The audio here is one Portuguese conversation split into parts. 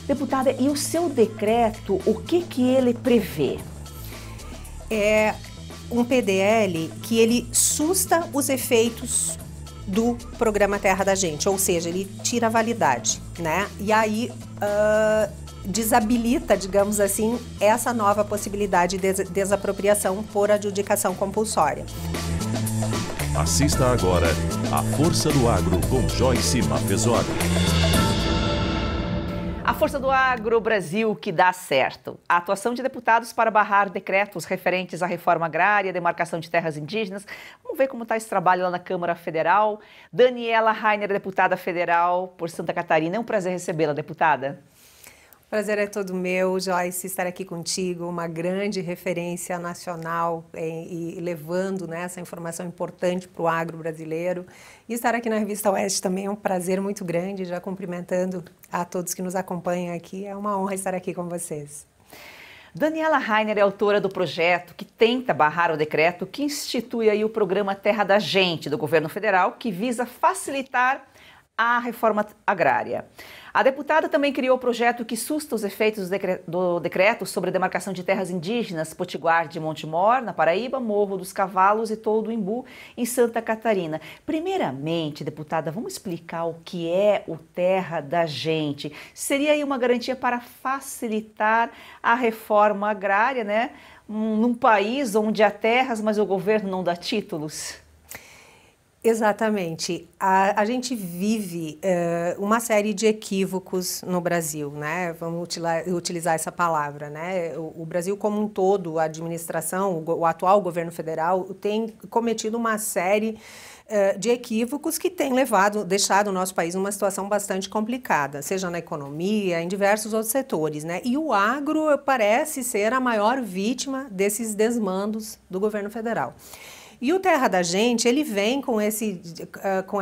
Deputada, e o seu decreto, o que ele prevê? É um PDL que ele susta os efeitos do programa Terra da Gente, ou seja, ele tira a validade, né? E aí desabilita, digamos assim, essa nova possibilidade de desapropriação por adjudicação compulsória. Assista agora a Força do Agro com Joyce Mafezoli. A Força do Agro Brasil que dá certo. A atuação de deputados para barrar decretos referentes à reforma agrária, demarcação de terras indígenas. Vamos ver como está esse trabalho lá na Câmara Federal. Daniela Rainer, deputada federal por Santa Catarina. É um prazer recebê-la, deputada. O prazer é todo meu, Joyce, estar aqui contigo, uma grande referência nacional e levando, né, essa informação importante para o agro brasileiro. E estar aqui na Revista Oeste também é um prazer muito grande, já cumprimentando a todos que nos acompanham aqui. É uma honra estar aqui com vocês. Daniela Rainer é autora do projeto que tenta barrar o decreto que institui aí o programa Terra da Gente do governo federal, que visa facilitar a reforma agrária. A deputada também criou o projeto que susta os efeitos do decreto sobre a demarcação de terras indígenas Potiguar de Montemor, na Paraíba, Morro dos Cavalos e Toldo Imbu, em Santa Catarina. Primeiramente, deputada, vamos explicar o que é o Terra da Gente. Seria aí uma garantia para facilitar a reforma agrária, né? Num país onde há terras, mas o governo não dá títulos. Exatamente. A gente vive uma série de equívocos no Brasil, né? Vamos utilizar essa palavra, né? O Brasil como um todo, a administração, o atual governo federal tem cometido uma série de equívocos que tem deixado o nosso país numa situação bastante complicada, seja na economia, em diversos outros setores, né? E o agro parece ser a maior vítima desses desmandos do governo federal. E o Terra da Gente, ele vem com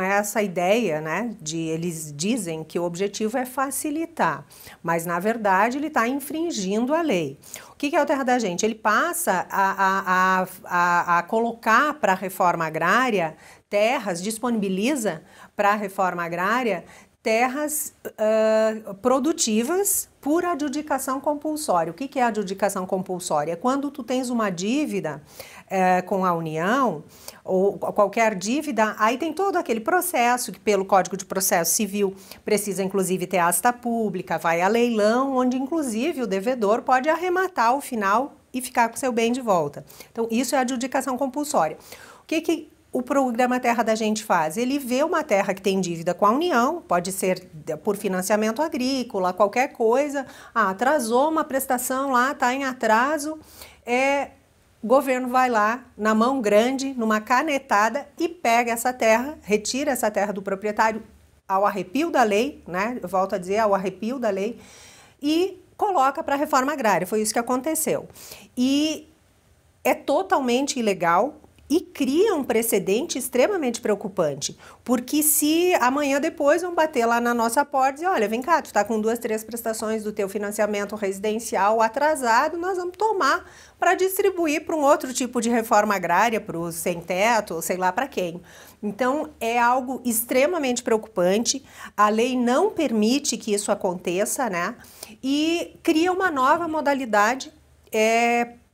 essa ideia, né, eles dizem que o objetivo é facilitar, mas na verdade ele está infringindo a lei. O que é o Terra da Gente? Ele passa a colocar para a reforma agrária terras, disponibiliza para a reforma agrária terras produtivas por adjudicação compulsória. O que é adjudicação compulsória? É quando tu tens uma dívida com a União, ou qualquer dívida, aí tem todo aquele processo que pelo Código de Processo Civil precisa inclusive ter asta pública, vai a leilão, onde inclusive o devedor pode arrematar ao final e ficar com seu bem de volta. Então isso é adjudicação compulsória. O que o programa Terra da Gente faz? Ele vê uma terra que tem dívida com a União, pode ser por financiamento agrícola, qualquer coisa, atrasou uma prestação lá, está em atraso, o governo vai lá, na mão grande, numa canetada e pega essa terra, retira essa terra do proprietário ao arrepio da lei, né? Eu volto a dizer, ao arrepio da lei, e coloca para a reforma agrária. Foi isso que aconteceu. E é totalmente ilegal e cria um precedente extremamente preocupante, porque se amanhã depois vão bater lá na nossa porta e dizer, olha, vem cá, tu tá com 2, 3 prestações do teu financiamento residencial atrasado, nós vamos tomar para distribuir para um outro tipo de reforma agrária, para os sem-teto, ou sei lá para quem. Então, é algo extremamente preocupante, a lei não permite que isso aconteça, né? E cria uma nova modalidade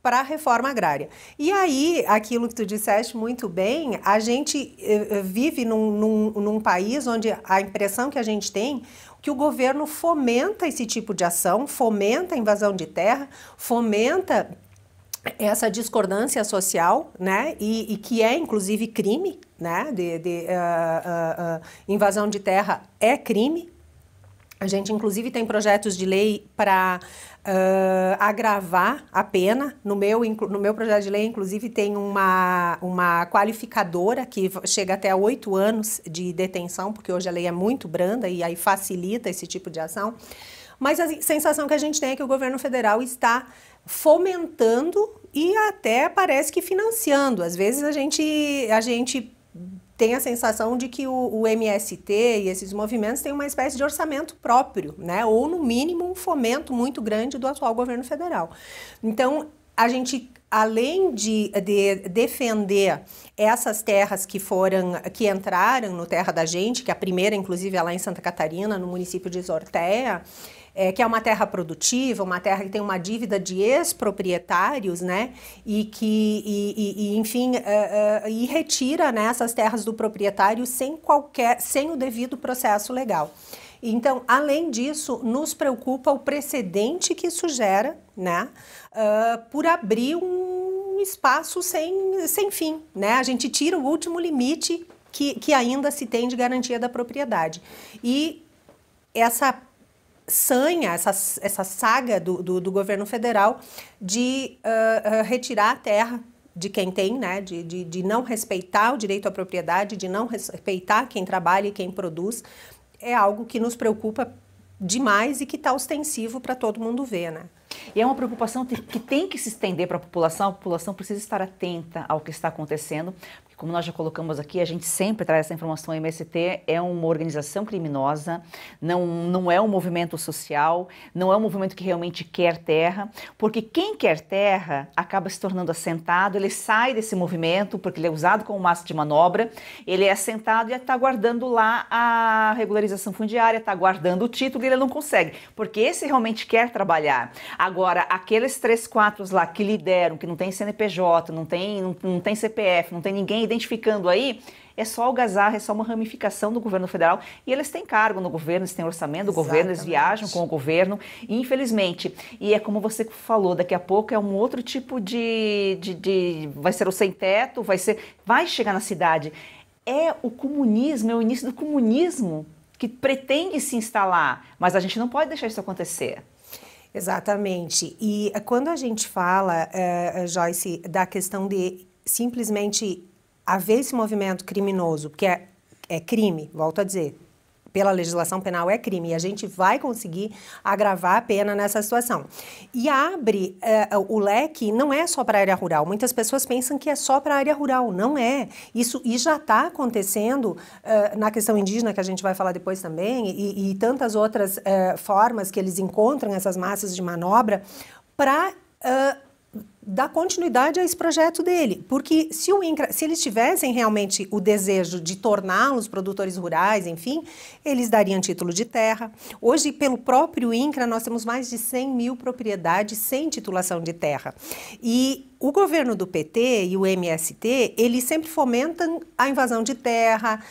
para a reforma agrária. E aí, aquilo que tu disseste muito bem, a gente vive num país onde a impressão que a gente tem que o governo fomenta esse tipo de ação, fomenta a invasão de terra, fomenta essa discordância social, né, e que é inclusive crime, né, invasão de terra é crime. A gente inclusive tem projetos de lei para agravar a pena. No meu projeto de lei, inclusive, tem uma qualificadora que chega até 8 anos de detenção, porque hoje a lei é muito branda e aí facilita esse tipo de ação. Mas a sensação que a gente tem é que o governo federal está fomentando e até parece que financiando. Às vezes a gente tem a sensação de que o MST e esses movimentos têm uma espécie de orçamento próprio, né? Ou, no mínimo, um fomento muito grande do atual governo federal. Então, a gente, além de defender essas terras que entraram no Terra da Gente, que a primeira, inclusive, é lá em Santa Catarina, no município de Sorteia, que é uma terra produtiva, uma terra que tem uma dívida de ex-proprietários, né, enfim, e retira, né, essas terras do proprietário sem o devido processo legal. Então, além disso, nos preocupa o precedente que isso gera, né, por abrir um espaço sem fim, né? A gente tira o último limite que ainda se tem de garantia da propriedade. E essa sanha, essa saga do governo federal de retirar a terra de quem tem, né, de não respeitar o direito à propriedade, de não respeitar quem trabalha e quem produz, é algo que nos preocupa demais e que está ostensivo para todo mundo ver, né? E é uma preocupação que tem que se estender para a população precisa estar atenta ao que está acontecendo, porque como nós já colocamos aqui, a gente sempre traz essa informação, a MST é uma organização criminosa, não é um movimento social, não é um movimento que realmente quer terra, porque quem quer terra acaba se tornando assentado, ele sai desse movimento, porque ele é usado como massa de manobra, ele é assentado e está guardando lá a regularização fundiária, está guardando o título e ele não consegue, porque esse realmente quer trabalhar. Agora, aqueles 3, 4 lá que lideram, que não tem CNPJ, não tem CPF, não tem ninguém identificando aí, é só algazarra, é só uma ramificação do governo federal e eles têm cargo no governo, eles têm orçamento do governo, eles viajam com o governo, e infelizmente, e é como você falou, daqui a pouco é um outro tipo vai ser o sem teto, vai chegar na cidade. É o comunismo, é o início do comunismo que pretende se instalar, mas a gente não pode deixar isso acontecer. Exatamente. E quando a gente fala, Joyce, da questão de simplesmente haver esse movimento criminoso, porque é crime, volto a dizer, pela legislação penal é crime, e a gente vai conseguir agravar a pena nessa situação. E abre o leque, não é só para a área rural, muitas pessoas pensam que é só para a área rural, não é. Isso e já está acontecendo na questão indígena, que a gente vai falar depois também, e tantas outras formas que eles encontram essas massas de manobra para dar continuidade a esse projeto dele, porque se eles tivessem realmente o desejo de torná-los produtores rurais, enfim, eles dariam título de terra. Hoje, pelo próprio INCRA, nós temos mais de 100 mil propriedades sem titulação de terra. E o governo do PT e o MST, eles sempre fomentam a invasão de terra,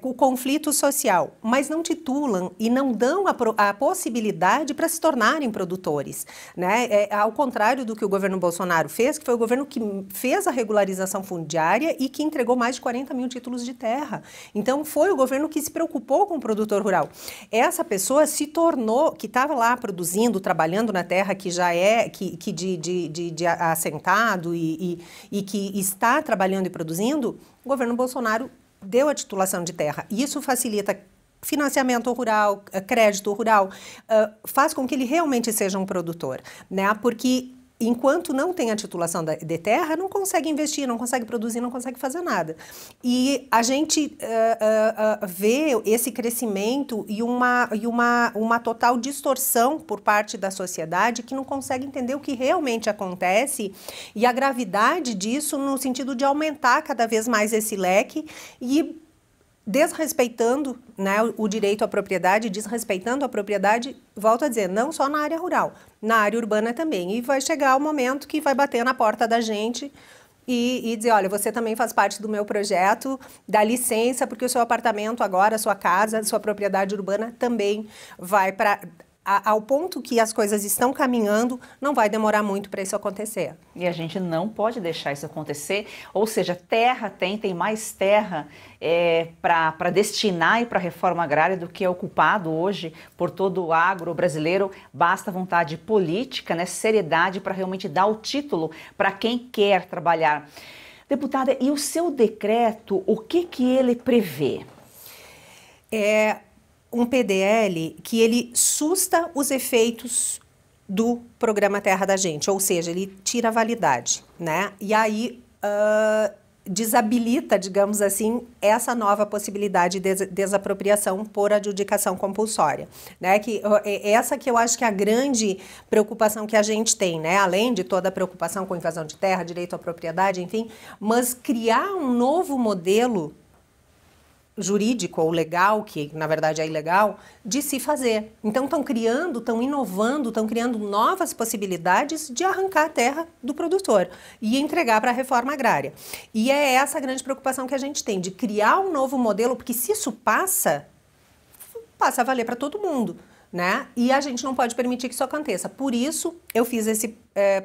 o conflito social, mas não titulam e não dão a possibilidade para se tornarem produtores, né? Ao contrário do que o governo Bolsonaro fez, que foi o governo que fez a regularização fundiária e que entregou mais de 40 mil títulos de terra. Então, foi o governo que se preocupou com o produtor rural. Essa pessoa se tornou, que estava lá produzindo, trabalhando na terra, que já é de assentado e que está trabalhando e produzindo, o governo Bolsonaro deu a titulação de terra. Isso facilita financiamento rural, crédito rural, faz com que ele realmente seja um produtor, né? Porque enquanto não tem a titulação de terra, não consegue investir, não consegue produzir, não consegue fazer nada. E a gente vê esse crescimento e uma total distorção por parte da sociedade que não consegue entender o que realmente acontece e a gravidade disso no sentido de aumentar cada vez mais esse leque e desrespeitando, né, o direito à propriedade, desrespeitando a propriedade, volto a dizer, não só na área rural, na área urbana também. E vai chegar o momento que vai bater na porta da gente e dizer, olha, você também faz parte do meu projeto, dá licença, porque o seu apartamento agora, a sua casa, a sua propriedade urbana também vai para... Ao ponto que as coisas estão caminhando, não vai demorar muito para isso acontecer. E a gente não pode deixar isso acontecer, ou seja, terra tem mais terra para destinar e para a reforma agrária do que é ocupado hoje por todo o agro brasileiro. Basta vontade política, né, seriedade para realmente dar o título para quem quer trabalhar. Deputada, e o seu decreto, o que ele prevê? Um PDL que ele susta os efeitos do programa Terra da Gente, ou seja, ele tira a validade, né? E aí desabilita, digamos assim, essa nova possibilidade de desapropriação por adjudicação compulsória, né? Que essa que eu acho que é a grande preocupação que a gente tem, né? Além de toda a preocupação com invasão de terra, direito à propriedade, enfim, mas criar um novo modelo jurídico ou legal, que na verdade é ilegal, de se fazer. Então estão criando, estão inovando, estão criando novas possibilidades de arrancar a terra do produtor e entregar para a reforma agrária. E é essa a grande preocupação que a gente tem, de criar um novo modelo, porque se isso passa a valer para todo mundo, né? E a gente não pode permitir que isso aconteça. Por isso, eu fiz esse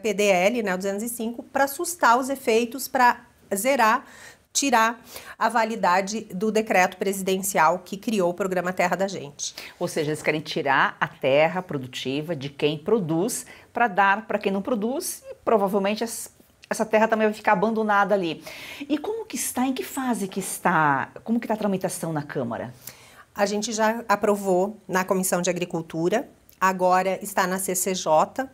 PDL, né, o 205, para assustar os efeitos, para zerar, tirar a validade do decreto presidencial que criou o programa Terra da Gente. Ou seja, eles querem tirar a terra produtiva de quem produz para dar para quem não produz e provavelmente essa terra também vai ficar abandonada ali. E como que está, em que fase que está, como que está a tramitação na Câmara? A gente já aprovou na Comissão de Agricultura, agora está na CCJ,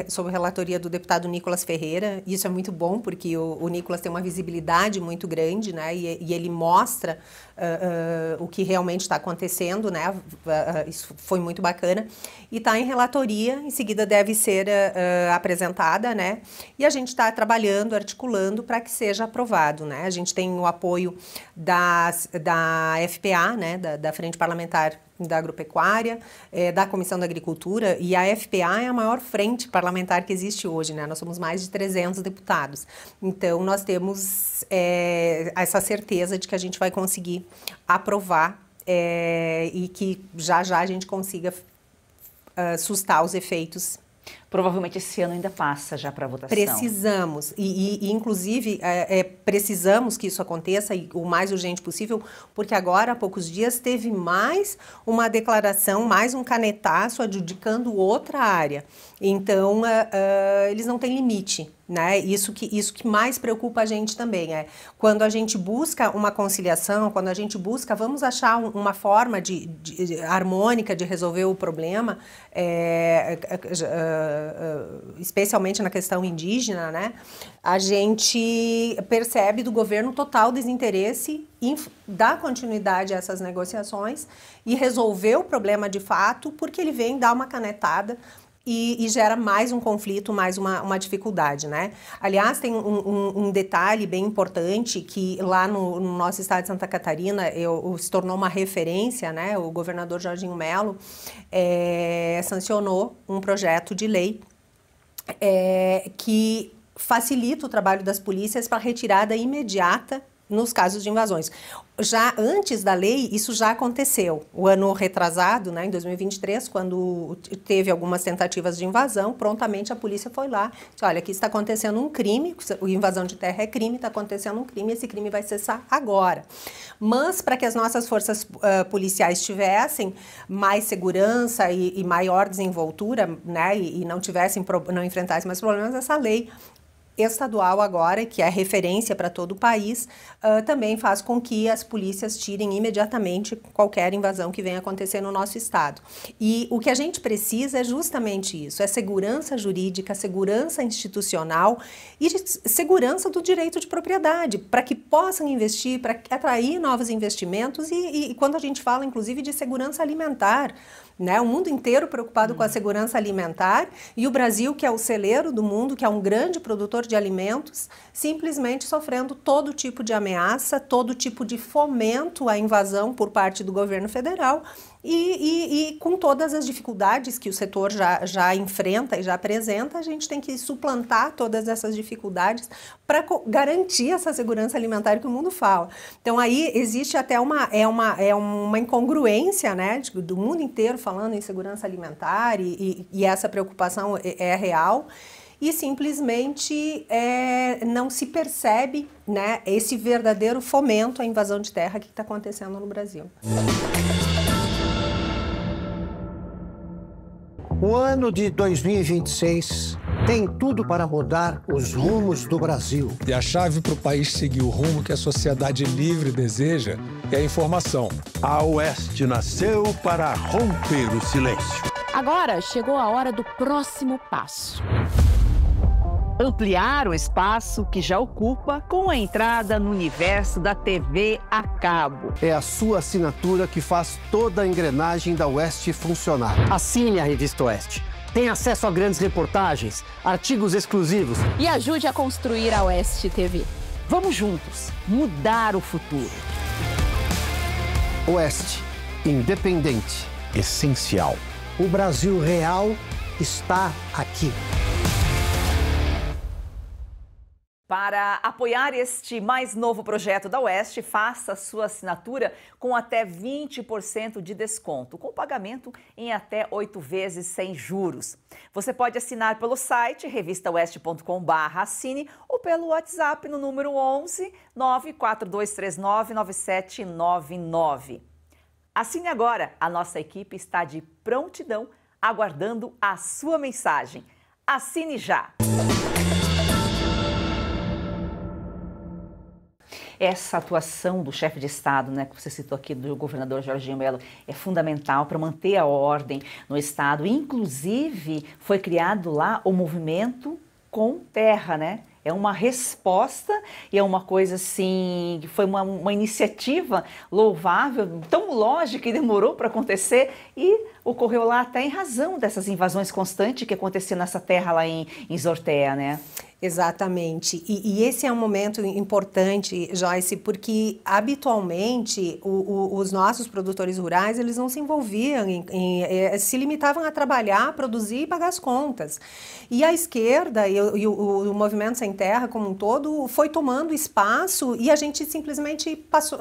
sob relatoria do deputado Nicolas Ferreira. Isso é muito bom, porque o Nicolas tem uma visibilidade muito grande, né? E ele mostra o que realmente está acontecendo, né? Isso foi muito bacana. E está em relatoria, em seguida deve ser apresentada, né? E a gente está trabalhando, articulando para que seja aprovado, né? A gente tem o apoio da FPA, né? Da Frente Parlamentar da Agropecuária, da Comissão da Agricultura, e a FPA é a maior frente parlamentar que existe hoje, né? Nós somos mais de 300 deputados. Então, nós temos essa certeza de que a gente vai conseguir aprovar e que já a gente consiga sustar os efeitos. Provavelmente esse ano ainda passa já para votação. Precisamos, e inclusive precisamos que isso aconteça o mais urgente possível, porque agora, há poucos dias, teve mais uma declaração, mais um canetaço adjudicando outra área. Então, eles não têm limite, né? Isso que mais preocupa a gente também, quando a gente busca uma conciliação, quando a gente busca, vamos achar uma forma harmônica de resolver o problema, especialmente na questão indígena, né? A gente percebe do governo total desinteresse em dar continuidade a essas negociações e resolver o problema de fato, porque ele vem dar uma canetada e gera mais um conflito, mais uma dificuldade, né? Aliás, tem um detalhe bem importante que lá no nosso estado de Santa Catarina se tornou uma referência, né? O governador Jorginho Melo sancionou um projeto de lei que facilita o trabalho das polícias para retirada imediata nos casos de invasões. Já antes da lei, isso já aconteceu. O ano retrasado, né, em 2023, quando teve algumas tentativas de invasão, prontamente a polícia foi lá e disse, olha, aqui está acontecendo um crime, a invasão de terra é crime, está acontecendo um crime, esse crime vai cessar agora. Mas, para que as nossas forças policiais tivessem mais segurança e maior desenvoltura, né, e não enfrentassem mais problemas, essa lei estadual agora, que é referência para todo o país, também faz com que as polícias tirem imediatamente qualquer invasão que venha acontecer no nosso estado. E o que a gente precisa é justamente isso, é segurança jurídica, segurança institucional e segurança do direito de propriedade, para que possam investir, para atrair novos investimentos e quando a gente fala, inclusive, de segurança alimentar, né? O mundo inteiro preocupado com a segurança alimentar e o Brasil, que é o celeiro do mundo, que é um grande produtor de alimentos, simplesmente sofrendo todo tipo de ameaça, todo tipo de fomento à invasão por parte do governo federal e com todas as dificuldades que o setor já enfrenta e já apresenta, a gente tem que suplantar todas essas dificuldades para garantir essa segurança alimentar que o mundo fala. Então aí existe até uma incongruência, né, do mundo inteiro falando em segurança alimentar e essa preocupação é real. E simplesmente não se percebe, né, esse verdadeiro fomento à invasão de terra que está acontecendo no Brasil. O ano de 2026 tem tudo para mudar os rumos do Brasil. E a chave para o país seguir o rumo que a sociedade livre deseja é a informação. A Oeste nasceu para romper o silêncio. Agora chegou a hora do próximo passo. Ampliar o espaço que já ocupa com a entrada no universo da TV a cabo. É a sua assinatura que faz toda a engrenagem da Oeste funcionar. Assine a Revista Oeste. Tem acesso a grandes reportagens, artigos exclusivos. E ajude a construir a Oeste TV. Vamos juntos mudar o futuro. Oeste, independente, Essencial. o Brasil real está aqui. Para apoiar este mais novo projeto da Oeste, faça sua assinatura com até 20% de desconto, com pagamento em até 8 vezes sem juros. Você pode assinar pelo site revistaoeste.com/assine ou pelo WhatsApp no número 11 94239 9799. Assine agora, a nossa equipe está de prontidão, aguardando a sua mensagem. Assine já! Essa atuação do chefe de Estado, né, que você citou aqui, do governador Jorginho Melo, é fundamental para manter a ordem no Estado. Inclusive, foi criado lá o movimento Com Terra, né? É uma resposta e é uma coisa assim, que foi uma iniciativa louvável, tão lógica e demorou para acontecer e ocorreu lá até em razão dessas invasões constantes que aconteciam nessa terra lá em Zortea, né? Exatamente. E esse é um momento importante, Joyce, porque habitualmente os nossos produtores rurais, eles não se envolviam, se limitavam a trabalhar, produzir e pagar as contas. E a esquerda e o Movimento Sem Terra como um todo foi tomando espaço e a gente simplesmente passou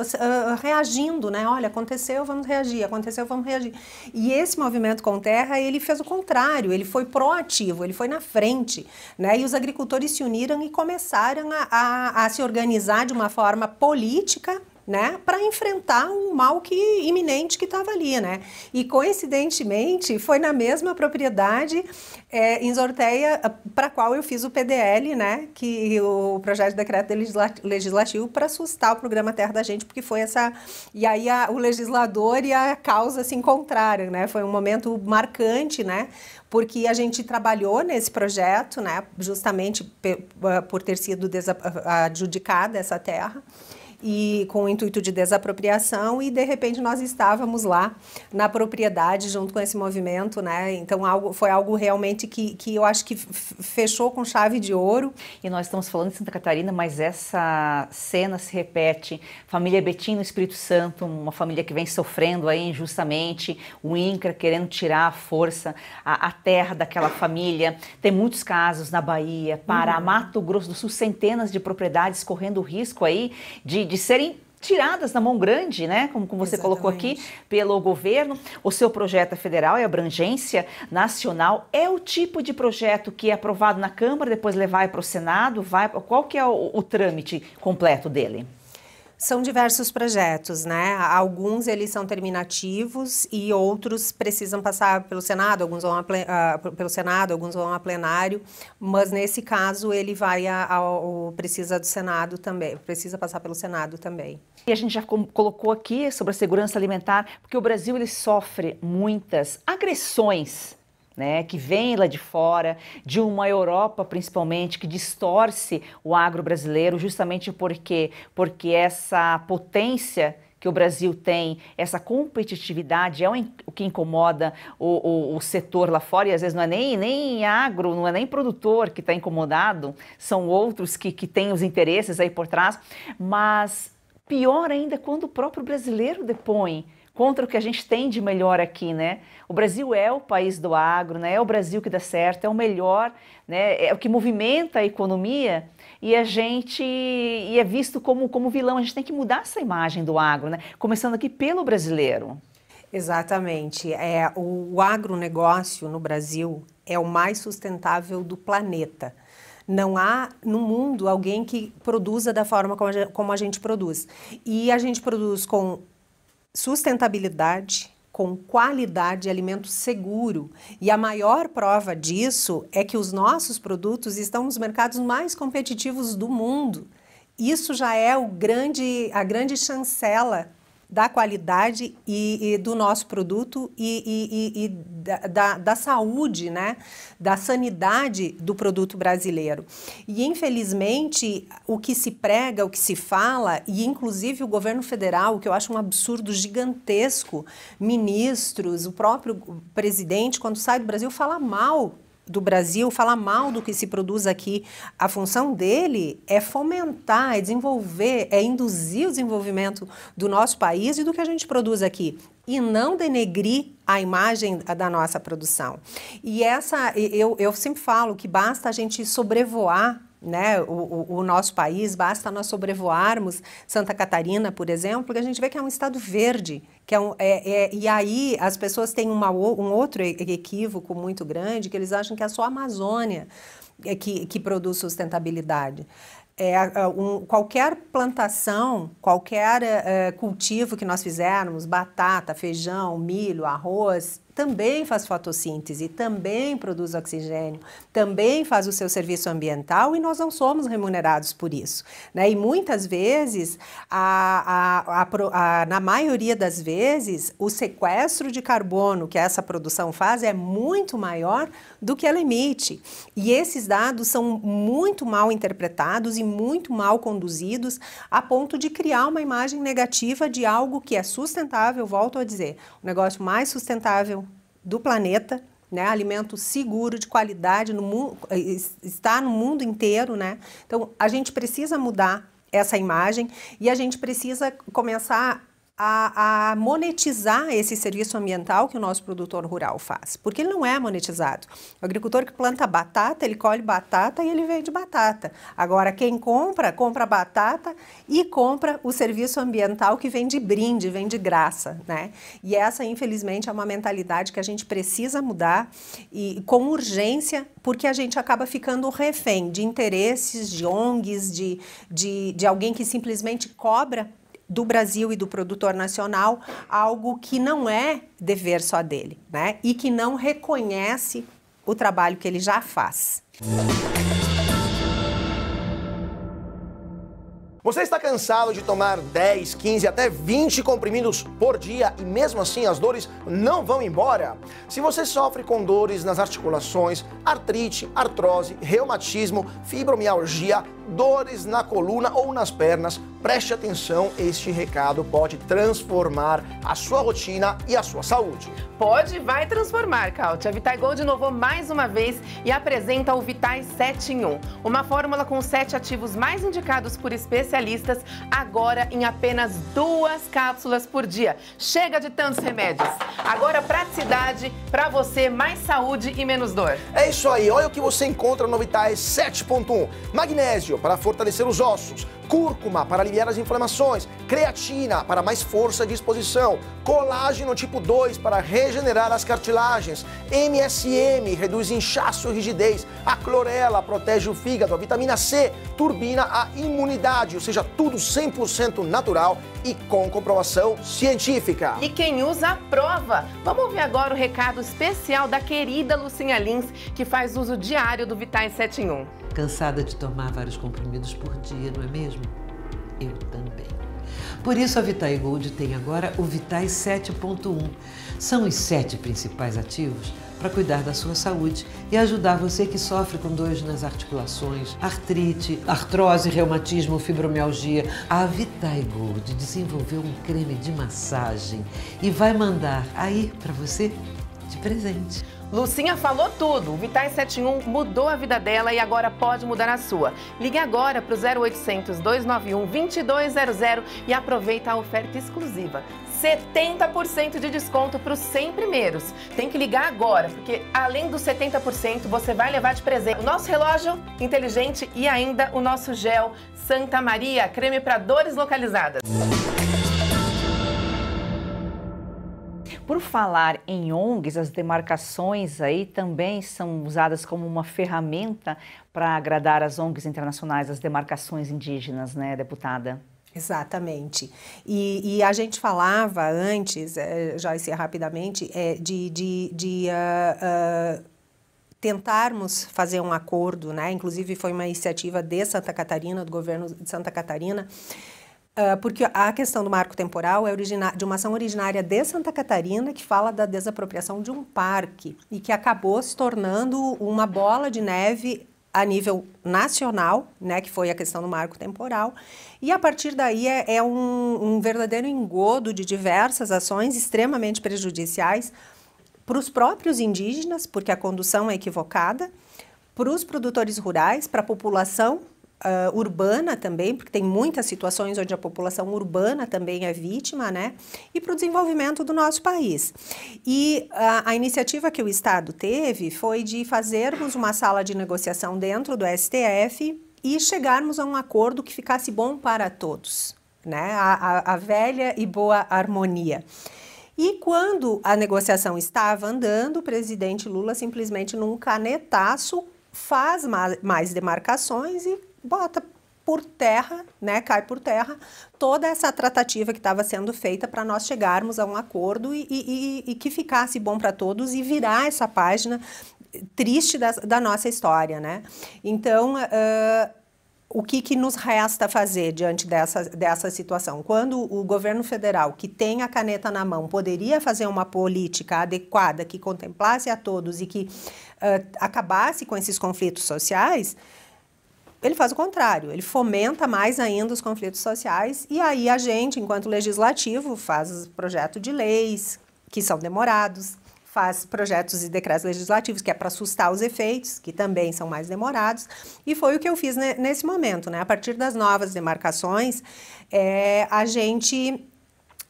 reagindo, né? Olha, aconteceu, vamos reagir, aconteceu, vamos reagir. E esse Movimento Com Terra, ele fez o contrário, ele foi proativo, ele foi na frente, né? E os agricultores se uniram e começaram a se organizar de uma forma política, né, para enfrentar um mal iminente que estava ali, né? E coincidentemente foi na mesma propriedade em Zortea para a qual eu fiz o PDL, né, que o projeto de decreto legislativo para sustar o programa Terra da Gente, porque foi essa e aí o legislador e a causa se encontraram, né? Foi um momento marcante, né? Porque a gente trabalhou nesse projeto, né, justamente por ter sido adjudicada essa terra, e com o intuito de desapropriação, e de repente nós estávamos lá na propriedade junto com esse movimento, né? Então foi algo realmente que eu acho que fechou com chave de ouro. E nós estamos falando de Santa Catarina, mas essa cena se repete. Família Betim no Espírito Santo, uma família que vem sofrendo aí injustamente, o INCRA querendo tirar a força, a terra daquela família. Tem muitos casos na Bahia, Pará, Mato Grosso do Sul, centenas de propriedades correndo risco aí de serem tiradas na mão grande, né? Como você colocou aqui, pelo governo. O seu projeto é federal, é abrangência nacional. É o tipo de projeto que é aprovado na Câmara, depois levar para o Senado? Qual que é o trâmite completo dele? São diversos projetos, né? Alguns eles são terminativos e outros precisam passar pelo Senado, alguns vão pelo Senado, alguns vão a plenário, mas nesse caso ele vai precisa do Senado também, precisa passar pelo Senado também. E a gente já colocou aqui sobre a segurança alimentar, porque o Brasil ele sofre muitas agressões, né, que vem lá de fora, de uma Europa principalmente, que distorce o agro brasileiro, justamente porque essa potência que o Brasil tem, essa competitividade é o que incomoda o setor lá fora, e às vezes não é nem agro, não é nem produtor que está incomodado, são outros que têm os interesses aí por trás, mas pior ainda quando o próprio brasileiro depõe contra o que a gente tem de melhor aqui, né? O Brasil é o país do agro, né? É o Brasil que dá certo, é o melhor, né? É o que movimenta a economia e é visto como vilão. A gente tem que mudar essa imagem do agro, né? Começando aqui pelo brasileiro. Exatamente. O agronegócio no Brasil é o mais sustentável do planeta. Não há no mundo alguém que produza da forma como a gente produz. E a gente produz com sustentabilidade, com qualidade, alimento seguro. E a maior prova disso é que os nossos produtos estão nos mercados mais competitivos do mundo. Isso já é a grande chancela da qualidade e do nosso produto e da saúde, né? Da sanidade do produto brasileiro. E, infelizmente, o que se prega, o que se fala, e inclusive o governo federal, que eu acho um absurdo gigantesco, ministros, o próprio presidente, quando sai do Brasil, fala mal do Brasil, falar mal do que se produz aqui. A função dele é fomentar, é desenvolver, é induzir o desenvolvimento do nosso país e do que a gente produz aqui, e não denegrir a imagem da nossa produção. E eu sempre falo que basta a gente sobrevoar, né, o nosso país, basta nós sobrevoarmos Santa Catarina, por exemplo, que a gente vê que é um estado verde, e aí as pessoas têm um outro equívoco muito grande, que eles acham que é só a Amazônia que produz sustentabilidade. Qualquer plantação, qualquer cultivo que nós fizermos, batata, feijão, milho, arroz, também faz fotossíntese, também produz oxigênio, também faz o seu serviço ambiental, e nós não somos remunerados por isso, né? E muitas vezes, na maioria das vezes, o sequestro de carbono que essa produção faz é muito maior do que ela emite. E esses dados são muito mal interpretados e muito mal conduzidos, a ponto de criar uma imagem negativa de algo que é sustentável, volto a dizer, o negócio mais sustentável do planeta, né? Alimento seguro, de qualidade, está no mundo inteiro, né? Então, a gente precisa mudar essa imagem e a gente precisa começar a monetizar esse serviço ambiental que o nosso produtor rural faz, porque ele não é monetizado. O agricultor que planta batata, ele colhe batata e ele vende batata. Agora, quem compra batata e compra o serviço ambiental que vem de brinde, vem de graça, né? E essa, infelizmente, é uma mentalidade que a gente precisa mudar, e com urgência, porque a gente acaba ficando refém de interesses, de ONGs, de alguém que simplesmente cobra do Brasil e do produtor nacional algo que não é dever só dele, né? E que não reconhece o trabalho que ele já faz. Você está cansado de tomar 10, 15, até 20 comprimidos por dia e mesmo assim as dores não vão embora? Se você sofre com dores nas articulações, artrite, artrose, reumatismo, fibromialgia, dores na coluna ou nas pernas, preste atenção, este recado pode transformar a sua rotina e a sua saúde. Pode e vai transformar, Káutia. A Vitae-Gold inovou mais uma vez e apresenta o Vitae 7 em 1. Uma fórmula com 7 ativos mais indicados por especialistas, agora em apenas 2 cápsulas por dia. Chega de tantos remédios. Agora praticidade para você, mais saúde e menos dor. É isso aí, olha o que você encontra no Vitae 7.1. Magnésio para fortalecer os ossos, cúrcuma para aliviar as inflamações, creatina para mais força e disposição, colágeno tipo 2 para regenerar as cartilagens, MSM reduz inchaço e rigidez, a clorela protege o fígado, a vitamina C turbina a imunidade, ou seja, tudo 100% natural e com comprovação científica. E quem usa aprova. Vamos ouvir agora o recado especial da querida Lucinha Lins, que faz uso diário do Vitae 7 em 1. Cansada de tomar vários comprimidos por dia, não é mesmo? Eu também. Por isso a Vitae-Gold tem agora o Vitae 7.1. São os 7 principais ativos para cuidar da sua saúde e ajudar você que sofre com dores nas articulações, artrite, artrose, reumatismo, fibromialgia. A Vitae-Gold desenvolveu um creme de massagem e vai mandar aí para você de presente. Lucinha falou tudo. O Vitae 7 em 1 mudou a vida dela e agora pode mudar a sua. Ligue agora para o 0800 291 2200 e aproveita a oferta exclusiva. 70% de desconto para os 100 primeiros. Tem que ligar agora, porque além dos 70%, você vai levar de presente o nosso relógio inteligente e ainda o nosso gel Santa Maria, creme para dores localizadas. Por falar em ONGs, as demarcações aí também são usadas como uma ferramenta para agradar as ONGs internacionais, as demarcações indígenas, né, deputada? Exatamente. E a gente falava antes, Joyce, rapidamente, tentarmos fazer um acordo, né? Inclusive foi uma iniciativa de Santa Catarina, do governo de Santa Catarina, porque a questão do marco temporal é de uma ação originária de Santa Catarina que fala da desapropriação de um parque e que acabou se tornando uma bola de neve a nível nacional, né, que foi a questão do marco temporal, e a partir daí é um verdadeiro engodo de diversas ações extremamente prejudiciais para os próprios indígenas, porque a condução é equivocada, para os produtores rurais, para a população urbana também, porque tem muitas situações onde a população urbana também é vítima, né? E para o desenvolvimento do nosso país. E a iniciativa que o Estado teve foi de fazermos uma sala de negociação dentro do STF e chegarmos a um acordo que ficasse bom para todos, né? A velha e boa harmonia. E quando a negociação estava andando, o presidente Lula simplesmente num canetaço faz mais demarcações e bota por terra, né, cai por terra, toda essa tratativa que estava sendo feita para nós chegarmos a um acordo e que ficasse bom para todos e virar essa página triste da nossa história, né? Então, o que nos resta fazer diante dessa situação? Quando o governo federal, que tem a caneta na mão, poderia fazer uma política adequada que contemplasse a todos e que acabasse com esses conflitos sociais, ele faz o contrário, ele fomenta mais ainda os conflitos sociais e aí a gente, enquanto legislativo, faz projetos de leis que são demorados, faz projetos e decretos legislativos que é para assustar os efeitos, que também são mais demorados, e foi o que eu fiz nesse momento, né? A partir das novas demarcações,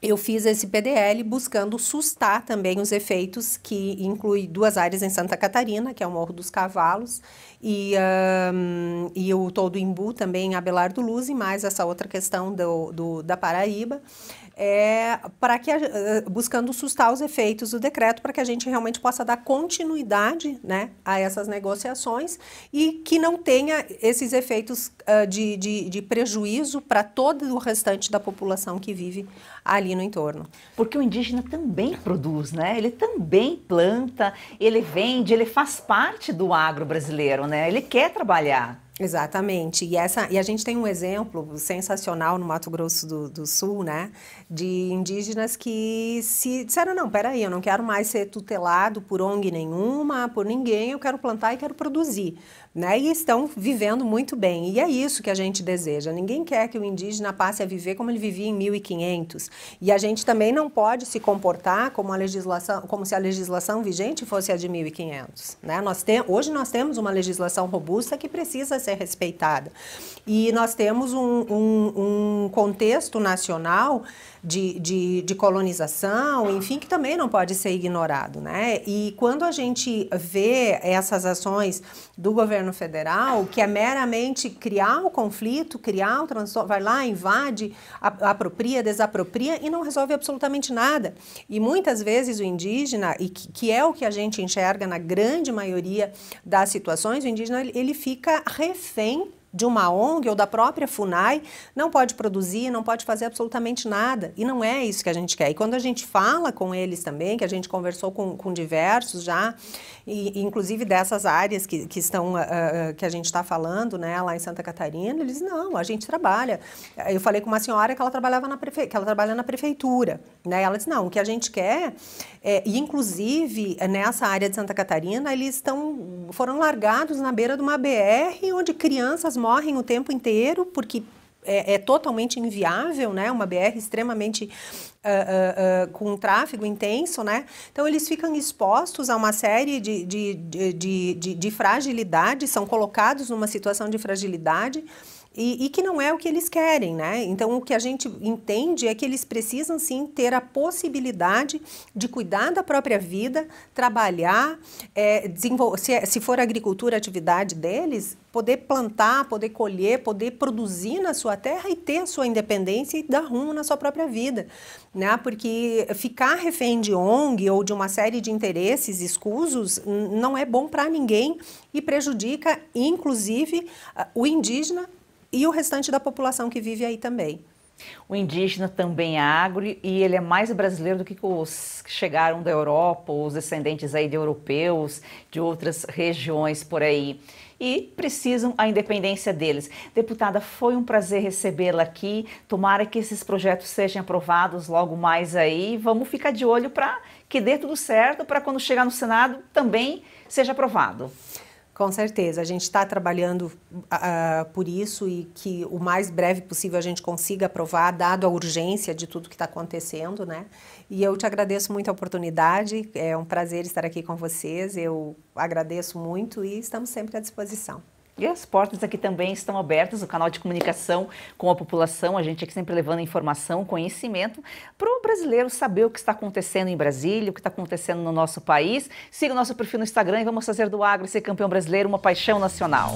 eu fiz esse PDL buscando sustar também os efeitos, que inclui 2 áreas em Santa Catarina, que é o Morro dos Cavalos, e o Todo Imbu também em Abelardo Luz, e mais essa outra questão da Paraíba, buscando sustar os efeitos do decreto para que a gente realmente possa dar continuidade, né, a essas negociações e que não tenha esses efeitos de prejuízo para todo o restante da população que vive ali no entorno. Porque o indígena também produz, né? Ele também planta, ele vende, ele faz parte do agro brasileiro, né? Ele quer trabalhar. Exatamente, e a gente tem um exemplo sensacional no Mato Grosso do Sul, né, de indígenas que se disseram, não, peraí, eu não quero mais ser tutelado por ONG nenhuma, por ninguém, eu quero plantar e quero produzir, né, e estão vivendo muito bem, e é isso que a gente deseja, ninguém quer que o indígena passe a viver como ele vivia em 1500, e a gente também não pode se comportar como se a legislação vigente fosse a de 1500, né, hoje nós temos uma legislação robusta que precisa ser respeitada. E nós temos um contexto nacional de colonização, enfim, que também não pode ser ignorado, né? E quando a gente vê essas ações do governo federal, que é meramente criar o conflito, criar o transtorno, vai lá, invade, apropria, desapropria e não resolve absolutamente nada. E muitas vezes o indígena, e que é o que a gente enxerga na grande maioria das situações, o indígena ele fica refém de uma ONG ou da própria FUNAI, não pode produzir, não pode fazer absolutamente nada. E não é isso que a gente quer. E quando a gente fala com eles também, que a gente conversou com diversos já, e inclusive dessas áreas que a gente está falando, né, lá em Santa Catarina, eles dizem, não, a gente trabalha. Eu falei com uma senhora que ela trabalha na prefeitura, né, ela disse, não, o que a gente quer, e inclusive nessa área de Santa Catarina, eles foram largados na beira de uma BR, onde crianças morrem o tempo inteiro, porque é totalmente inviável, né? Uma BR extremamente com um tráfego intenso, né? Então, eles ficam expostos a uma série de fragilidades, são colocados numa situação de fragilidade e que não é o que eles querem, né? Então, o que a gente entende é que eles precisam, sim, ter a possibilidade de cuidar da própria vida, trabalhar, se for agricultura a atividade deles, poder plantar, poder colher, poder produzir na sua terra e ter a sua independência e dar rumo na sua própria vida, né? Porque ficar refém de ONG ou de uma série de interesses escusos não é bom para ninguém e prejudica, inclusive, o indígena e o restante da população que vive aí também. O indígena também é agro e ele é mais brasileiro do que os que chegaram da Europa, os descendentes aí de europeus, de outras regiões por aí. E precisam a independência deles. Deputada, foi um prazer recebê-la aqui. Tomara que esses projetos sejam aprovados logo mais aí. Vamos ficar de olho para que dê tudo certo, para quando chegar no Senado também seja aprovado. Com certeza, a gente está trabalhando por isso e que o mais breve possível a gente consiga aprovar, dado a urgência de tudo que está acontecendo, né? E eu te agradeço muito a oportunidade, é um prazer estar aqui com vocês, eu agradeço muito e estamos sempre à disposição. E as portas aqui também estão abertas, o canal de comunicação com a população, a gente aqui sempre levando informação, conhecimento para o brasileiro saber o que está acontecendo em Brasília, o que está acontecendo no nosso país. Siga o nosso perfil no Instagram e vamos fazer do agro ser campeão brasileiro uma paixão nacional.